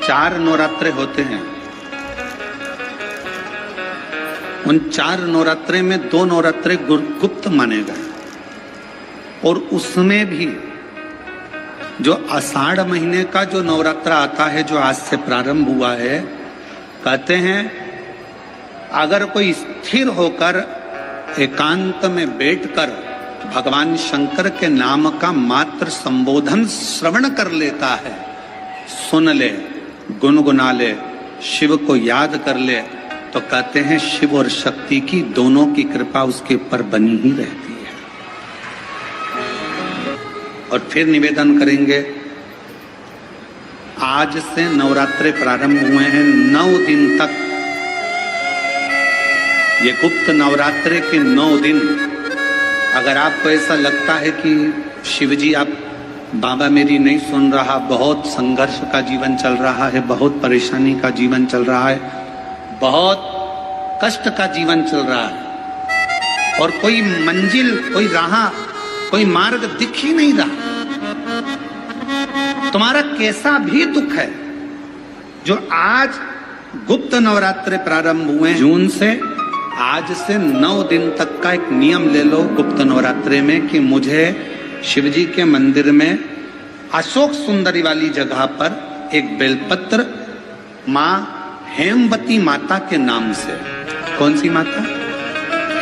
4 नवरात्रे होते हैं। उन 4 नवरात्रे में 2 नवरात्रे गुप्त माने गए, और उसमें भी जो आषाढ़ महीने का जो नवरात्रा आता है, जो आज से प्रारंभ हुआ है, कहते हैं अगर कोई स्थिर होकर एकांत में बैठकर भगवान शंकर के नाम का मात्र संबोधन श्रवण कर लेता है, सुन ले, गुनगुना ले, शिव को याद कर ले, तो कहते हैं शिव और शक्ति की दोनों की कृपा उसके ऊपर बनी ही रहती है। और फिर निवेदन करेंगे, आज से नवरात्रे प्रारंभ हुए हैं, 9 दिन तक। ये गुप्त नवरात्रे के 9 दिन, अगर आपको ऐसा लगता है कि शिवजी आप बाबा मेरी नहीं सुन रहा, बहुत संघर्ष का जीवन चल रहा है, बहुत परेशानी का जीवन चल रहा है, बहुत कष्ट का जीवन चल रहा है, और कोई मंजिल, कोई राह, कोई मार्ग दिख ही नहीं रहा, तुम्हारा कैसा भी दुख है, जो आज गुप्त नवरात्रे प्रारंभ हुए जून से, आज से 9 दिन तक का एक नियम ले लो गुप्त नवरात्रे में कि मुझे शिवजी के मंदिर में अशोक सुंदरी वाली जगह पर एक बेलपत्र माँ हेमवती माता के नाम से, कौन सी माता?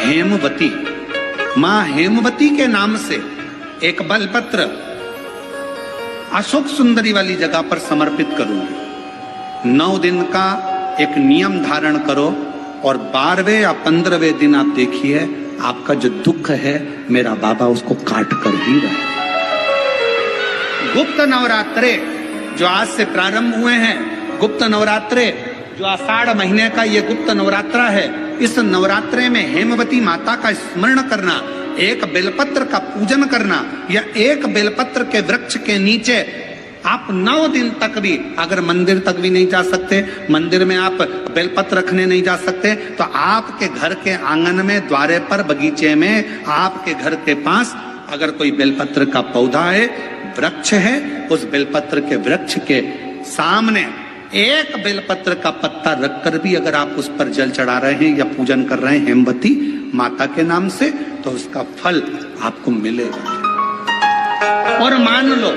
हेमवती, माँ हेमवती के नाम से एक बेलपत्र अशोक सुंदरी वाली जगह पर समर्पित करूंगी। 9 दिन का एक नियम धारण करो, और 12वें या 15वें दिन आप देखिए आपका जो दुख है मेरा बाबा उसको काट कर ही रहा। गुप्त नवरात्रे जो आज से प्रारंभ हुए हैं, गुप्त नवरात्रे जो आषाढ़ महीने का ये गुप्त नवरात्रा है, इस नवरात्रे में हेमवती माता का स्मरण करना, एक बेलपत्र का पूजन करना, या एक बेलपत्र के वृक्ष के नीचे आप 9 दिन तक भी, अगर मंदिर तक भी नहीं जा सकते, मंदिर में आप बेलपत्र रखने नहीं जा सकते, तो आपके घर के आंगन में, द्वारे पर, बगीचे में, आपके घर के पास अगर कोई बेलपत्र का पौधा है, वृक्ष है, उस बेलपत्र के वृक्ष के सामने एक बेलपत्र का पत्ता रखकर भी अगर आप उस पर जल चढ़ा रहे हैं या पूजन कर रहे हैं हेमवती माता के नाम से, तो उसका फल आपको मिलेगा। और मान लो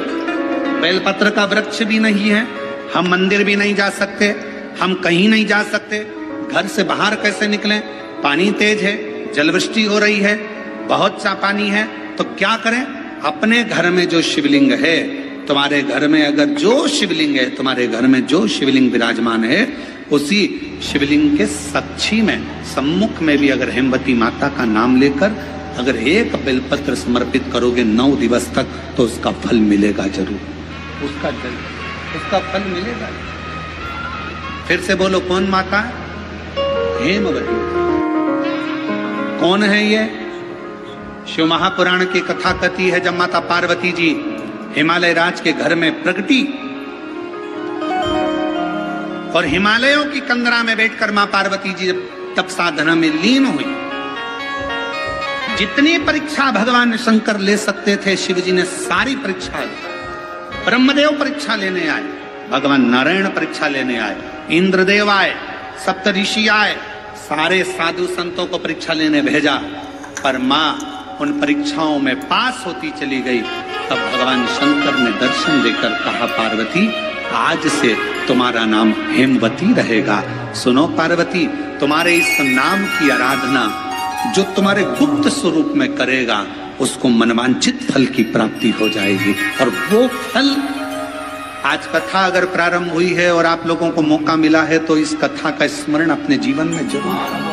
बेलपत्र का वृक्ष भी नहीं है, हम मंदिर भी नहीं जा सकते, हम कहीं नहीं जा सकते, घर से बाहर कैसे निकलें, पानी तेज है, जलवृष्टि हो रही है, बहुत सा पानी है, तो क्या करें? अपने घर में जो शिवलिंग है, तुम्हारे घर में अगर जो शिवलिंग है, तुम्हारे घर में जो शिवलिंग विराजमान है, उसी शिवलिंग के साक्षी में, सम्मुख में भी अगर हेमवती माता का नाम लेकर अगर एक बेलपत्र समर्पित करोगे 9 दिवस तक, तो उसका फल मिलेगा जरूर, उसका फल मिलेगा। फिर से बोलो, कौन माता है? हेमवती। कौन है ये? शिव महापुराण की कथा कथी है, जब माता पार्वती जी हिमालय राज के घर में प्रगटी और हिमालयों की कंदरा में बैठकर मां पार्वती जी तप साधना में लीन हुई, जितनी परीक्षा भगवान शंकर ले सकते थे, शिव जी ने सारी परीक्षा ली। ब्रह्मदेव परीक्षा लेने आए, भगवान नारायण परीक्षा लेने आए, इंद्रदेव आए, सप्तऋषि आए, सारे साधु संतों को परीक्षा लेने भेजा, पर मां उन परीक्षाओं में पास होती चली गई। तब भगवान शंकर ने दर्शन देकर कहा, पार्वती आज से तुम्हारा नाम हेमवती रहेगा। सुनो पार्वती, तुम्हारे इस नाम की आराधना जो तुम्हारे गुप्त स्वरूप में करेगा, उसको मनवांछित फल की प्राप्ति हो जाएगी। और वो फल, आज कथा अगर प्रारंभ हुई है और आप लोगों को मौका मिला है, तो इस कथा का स्मरण अपने जीवन में जरूर करें।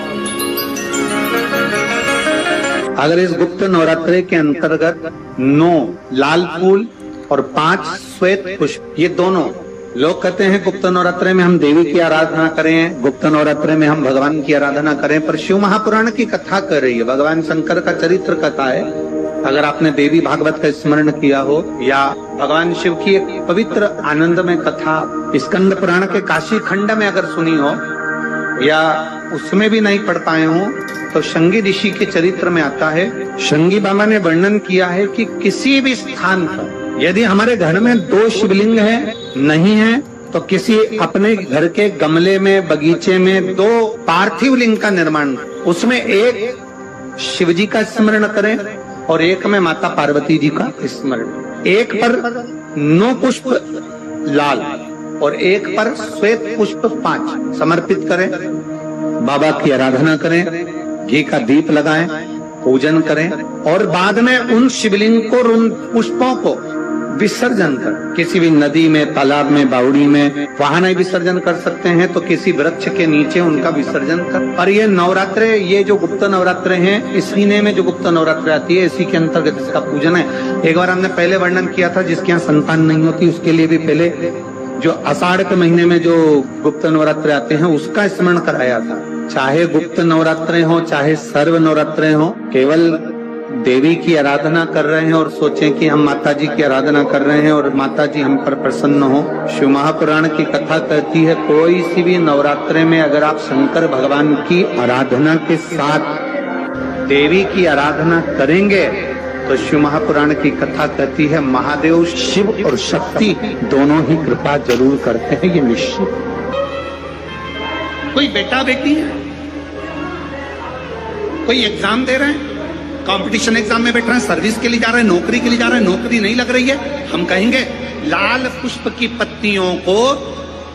अगर इस गुप्त नवरात्रे के अंतर्गत 9 लाल फूल और 5 श्वेत पुष्प, ये दोनों, लोग कहते हैं गुप्त नवरात्रे में हम देवी की आराधना करें, गुप्त नवरात्रे में हम भगवान की आराधना करें, पर शिव महापुराण की कथा कर रही है, भगवान शंकर का चरित्र कथा है। अगर आपने देवी भागवत का स्मरण किया हो, या भगवान शिव की एक पवित्र आनंदमय कथा स्कंद पुराण के काशी खंड में अगर सुनी हो, या उसमें भी नहीं पढ़ पाए हो, तो शंगी ऋषि के चरित्र में आता है, शंगी बाबा ने वर्णन किया है कि किसी भी स्थान पर यदि हमारे घर में 2 शिवलिंग है, नहीं है, तो किसी अपने घर के गमले में, बगीचे में 2 पार्थिव लिंग का निर्माण, उसमें एक शिव जी का स्मरण करें और एक में माता पार्वती जी का स्मरण। एक पर 9 पुष्प लाल और एक पर श्वेत पुष्प 5 समर्पित करें। बाबा की आराधना करें, घी का दीप लगाएं, पूजन करें और बाद में उन शिवलिंग को, उन पुष्पों को विसर्जन कर, किसी भी नदी में, तालाब में, बावड़ी में, वहां नहीं विसर्जन कर सकते हैं तो किसी वृक्ष के नीचे उनका विसर्जन कर। और ये नवरात्रे, ये जो गुप्त नवरात्रे हैं, इस महीने में जो गुप्त नवरात्रे आती है, इसी के अंतर्गत इसका पूजन है। एक बार हमने पहले वर्णन किया था, जिसके यहाँ संतान नहीं होती उसके लिए भी पहले जो आषाढ़ के महीने में जो गुप्त नवरात्रे आते हैं उसका स्मरण कराया था। चाहे गुप्त नवरात्रे हो, चाहे सर्व नवरात्रे हो, केवल देवी की आराधना कर रहे हैं और सोचें कि हम माता जी की आराधना कर रहे हैं और माता जी हम पर प्रसन्न हो। शिव महापुराण की कथा कहती है, कोई सी भी नवरात्रे में अगर आप शंकर भगवान की आराधना के साथ देवी की आराधना करेंगे तो शिव महापुराण की कथा कहती है, महादेव शिव और शक्ति दोनों ही कृपा जरूर करते हैं, ये निश्चित। कोई बेटा बेटी है, कोई एग्जाम दे रहे हैं, कंपटीशन एग्जाम में बैठ रहे हैं, सर्विस के लिए जा रहे हैं, नौकरी के लिए जा रहे हैं, नौकरी नहीं लग रही है, हम कहेंगे लाल पुष्प की पत्तियों को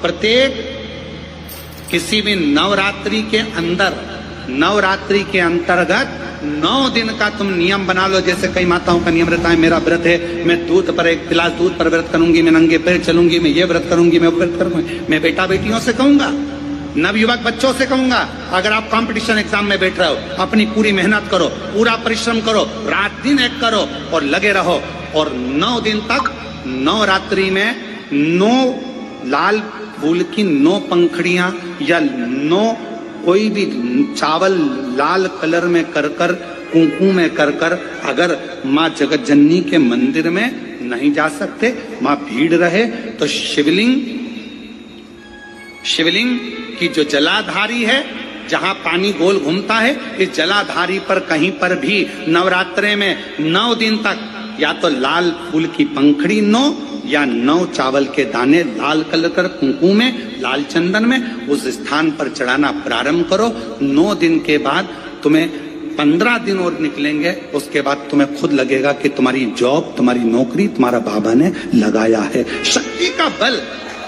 प्रत्येक किसी भी नवरात्रि के अंदर, नवरात्रि के अंतर्गत 9 दिन का तुम नियम बना लो। जैसे कई माताओं का नियम रहता है, मेरा व्रत है, मैं दूध पर 1 गिलास दूध पर व्रत करूंगी, मैं नंगे पैर चलूंगी, मैं ये व्रत करूंगी, मैं व्रत करूंगी। मैं बेटा बेटियों से कहूंगा, नवयुवक बच्चों से कहूंगा, अगर आप कंपटीशन एग्जाम में बैठ रहे हो, अपनी पूरी मेहनत करो, पूरा परिश्रम करो, रात दिन एक करो और लगे रहो। और 9 दिन तक नवरात्रि में 9 लाल फूल की 9 पंखड़ियां या 9 कोई भी चावल लाल कलर में कर कर, कुंकू में कर कर, अगर माँ जगत जननी के मंदिर में नहीं जा सकते, माँ भीड़ रहे तो शिवलिंग की जो जलाधारी है, जहां पानी गोल घूमता है, इस जलाधारी पर कहीं पर भी नवरात्रे में 9 दिन तक या तो लाल फूल की पंखड़ी 9 या 9 चावल के दाने लाल कलर कर कुंकू में, लाल चंदन में उस स्थान पर चढ़ाना प्रारंभ करो। 9 दिन के बाद तुम्हें 15 दिन और निकलेंगे, उसके बाद तुम्हें खुद लगेगा कि तुम्हारी जॉब, तुम्हारी नौकरी तुम्हारा बाबा ने लगाया है। शक्ति का बल,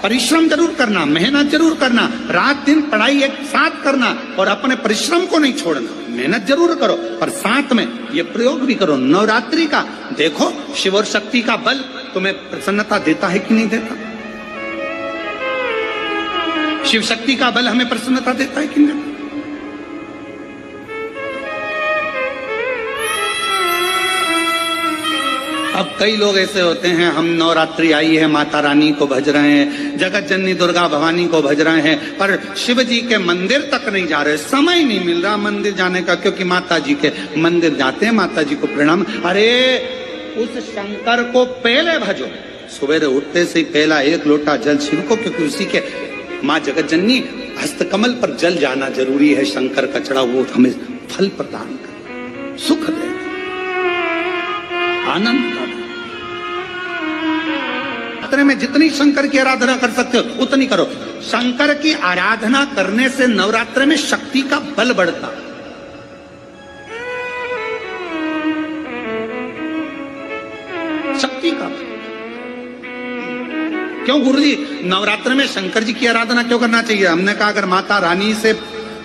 परिश्रम जरूर करना, मेहनत जरूर करना, रात दिन पढ़ाई एक साथ करना और अपने परिश्रम को नहीं छोड़ना। मेहनत जरूर करो पर साथ में ये प्रयोग भी करो नवरात्रि का। देखो शिव और शक्ति का बल तुम्हें प्रसन्नता देता है कि नहीं देता। शिव शक्ति का बल हमें प्रसन्नता देता है कि नहीं देता। अब कई लोग ऐसे होते हैं, हम नवरात्रि आई है, माता रानी को भज रहे हैं, जगत जननी दुर्गा भवानी को भज रहे हैं, पर शिव जी के मंदिर तक नहीं जा रहे, समय नहीं मिल रहा मंदिर जाने का, क्योंकि माता जी के मंदिर जाते हैं, माता जी को प्रणाम। अरे उस शंकर को पहले भजो, सवेरे उठते से पहला 1 लोटा जल शिव को, क्योंकि उसी के माँ जगत जननी हस्तकमल पर जल जाना जरूरी है। शंकर का चढ़ा वो हमें फल प्रदान कर, सुख दे, आनंद में जितनी शंकर की आराधना कर सकते हो उतनी करो। शंकर की आराधना करने से नवरात्र में शक्ति का बल बढ़ता। शक्ति का बल क्यों गुरुजी नवरात्र में शंकर जी की आराधना क्यों करना चाहिए? हमने कहा अगर माता रानी से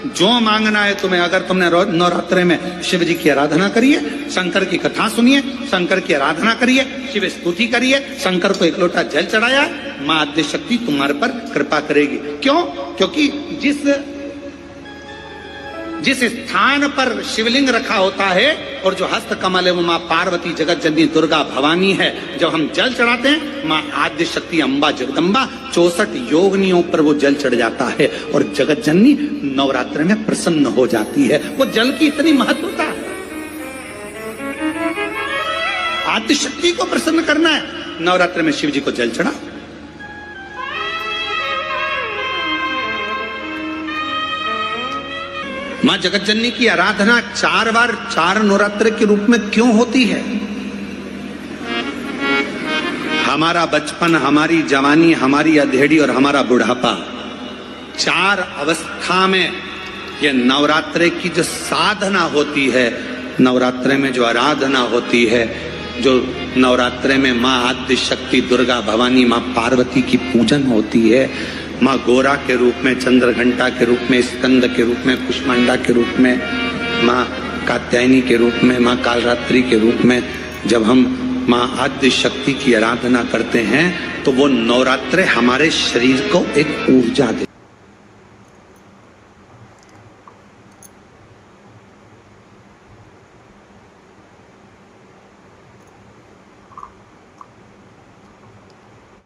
जो मांगना है तुम्हें, अगर तुमने नवरात्रे में शिव जी की आराधना करिए, शंकर की कथा सुनिए, शंकर की आराधना करिए, शिव स्तुति करिए, शंकर को 1 लोटा जल चढ़ाया, मां आद्य शक्ति तुम्हारे पर कृपा करेगी। क्यों? क्योंकि जिस स्थान पर शिवलिंग रखा होता है और जो हस्त कमल है वो माँ पार्वती जगत जननी दुर्गा भवानी है। जब हम जल चढ़ाते हैं माँ आद्य शक्ति अम्बा जगदम्बा 64 योगिनियों पर वो जल चढ़ जाता है और जगत जननी नवरात्र में प्रसन्न हो जाती है। वो जल की इतनी महत्वता है। आद्य शक्ति को प्रसन्न करना है, नवरात्र में शिव जी को जल चढ़ा। मां जगत जननी की आराधना 4 बार 4 नवरात्र के रूप में क्यों होती है? हमारा बचपन, हमारी जवानी, हमारी अधेड़ी और हमारा बुढ़ापा, 4 अवस्था में ये नवरात्रे की जो साधना होती है, नवरात्रे में जो आराधना होती है, जो नवरात्रे में माँ आद्य शक्ति दुर्गा भवानी माँ पार्वती की पूजन होती है, माँ गोरा के रूप में, चंद्रघंटा के रूप में, स्कंद के रूप में, कुष्मांडा के रूप में, माँ कात्यायनी के रूप में, माँ कालरात्रि के रूप में, जब हम माँ आद्य शक्ति की आराधना करते हैं तो वो नवरात्रे हमारे शरीर को एक ऊर्जा दे।